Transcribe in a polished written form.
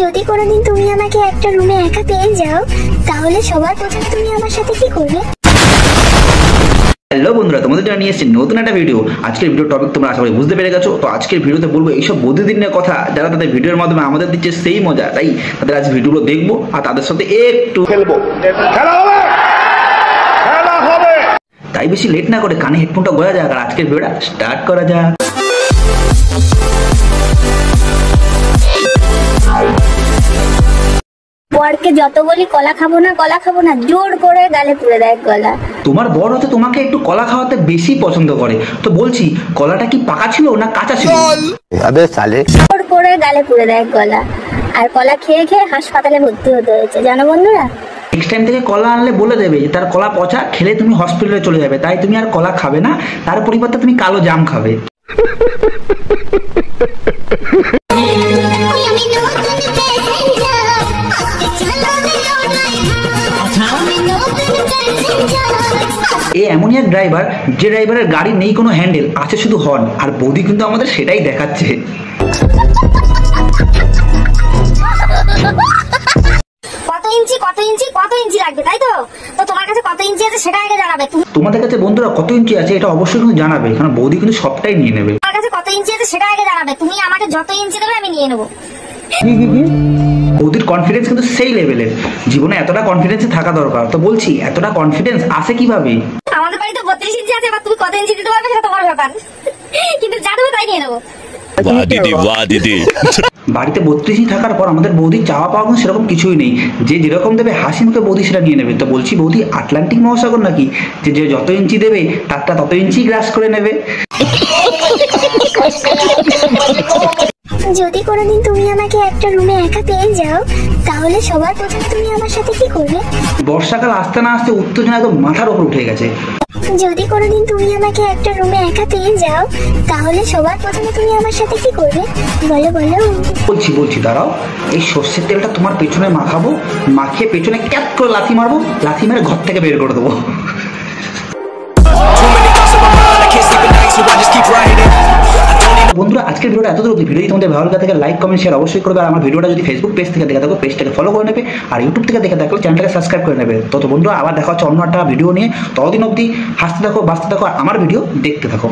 যদি কোনোদিন তুমি আমাকে একটা রুমে একা পেয়ে যাও, তাহলে সবার প্রথমে তুমি আমার সাথে কি করবে? হ্যালো বন্ধুরা, তোমাদের জন্য নিয়ে এসেছি নতুন একটা ভিডিও। আজকের ভিডিও টপিক তোমরা আশা করি বুঝতে পেরে গেছো। তো আজকের ভিডিওতে বলবো এইসব বৌদিদিনের কথা যারা তাদের ভিডিওর মাধ্যমে আমাদের দিচ্ছে সেই মজা, তাই তাদের আজ ভিডিওগুলো দেখবো আর তাদের সাথে একটু খেলবো। তাই বেশি লেট না করে কানে হেডফোনটা গলা যাক আর আজকের ভিডিওটা স্টার্ট করা যাক। বরকে যত বলি কলা খাবো না, জোর করে গালে তুলে দেয় কলা। তোমার বর হয়তো তোমাকে একটু কলা খাওয়াতে বেশি পছন্দ করে, তো বলছি কলাটা কি পাকা ছিল না কাঁচা ছিল? আবে সালে, জোর করে গালে তুলে দেয় কলা, আর কলা খেয়ে খেয়ে হাসপাতালে ভর্তি হতে হয়েছে, জানো বন্ধুরা। নেক্সট টাইম থেকে কলা আনলে বলে দেবে যে তার কলা পচা, খেলে তুমি হসপিটালে চলে যাবে, তাই তুমি আর কলা খাবে না, তার পরিবর্তে তুমি কালো জাম খাবে। এ এমনই এক ড্রাইভার যে ড্রাইভারের গাড়ি নেই কোনো হ্যান্ডেল, আছে শুধু হর্ন, আর বৌদি কিন্তু আমাদের সেটাই দেখাচ্ছে। কত ইঞ্চি লাগবে, তাই তো? তো তোমার কাছে কত ইঞ্চি আছে সেটা আগে জানাবে। তোমাদের কাছে বন্ধুরা কত ইঞ্চি আছে এটা অবশ্যই কিন্তু জানাবে, কারণ বৌদি কিন্তু সবটাই নিয়ে নেবে। তোমার কাছে কত ইঞ্চি আছে সেটা আগে জানাবে, তুমি আমাকে যত ইঞ্চি দেবে আমি নিয়ে নেবো। বৌদির কনফিডেন্স কিন্তু সেই লেভেলের, জীবনে এতটা কনফিডেন্স থাকা দরকার। তো বলছি এতটা কনফিডেন্স আসে কিভাবে? আমাদের বাড়িতে 32 ইঞ্চি আছে, এবার তুমি কত ইঞ্চি দিতে পারবে সেটা তোমার ব্যাপার, কিন্তু যা দেবে তাই নিয়ে নেবো। বাড়িতে 32 থাকার পর আমাদের বৌদির চাওয়া পাওয়া কিন্তু সেরকম কিছুই নেই, যে যেরকম দেবে হাসি মুখে বৌদি সেটা নিয়ে নেবে। তো বলছি বৌদি আটলান্টিক মহাসাগর নাকি যে যে যত ইঞ্চি দেবে তারটা তত ইঞ্চি গ্রাস করে নেবে? যদি কোনোদিন তুমি আমাকে একটা রুমে একা পেয়ে যাও, তাহলে সবার প্রথমে তুমি আমার সাথে কি করবে? বর্ষাকাল আসতে না আসতে উত্তেজনা একদম মাথার উপর উঠে গেছে। যদি কোনোদিন তুমি আমাকে একটা রুমে একা পেয়ে যাও, তাহলে সবার প্রথমে তুমি আমার সাথে কি করবে? বলো বলো। বলছি দাঁড়াও, এই সর্ষের তেলটা তোমার পেছনে মাখাবো, মাখিয়ে পেছনে ক্যাপ করে লাথি মারবো, লাথি মেরে ঘর থেকে বের করে দেবো। বন্ধুরা আজকের ভিডিওটা এতদূর অবধি। ভিডিও তোমাদের ভালো লাগে লাইক কমেন্ট শেয়ার অবশ্যই করবে, আর আমার ভিডিওটা যদি ফেসবুক পেজ থেকে দেখে থাকো পেজটাকে ফলো করে নেবে, আর ইউটিউব থেকে দেখে থাকলে চ্যানেলটাকে সাবস্ক্রাইব করে নেবে। তো বন্ধুরা আবার দেখা হচ্ছে অন্য একটা ভিডিও নিয়ে, ততদিন অবধি হাসতে থাকো, বাঁচতে থাকো, আর আমার ভিডিও দেখতে থাকো।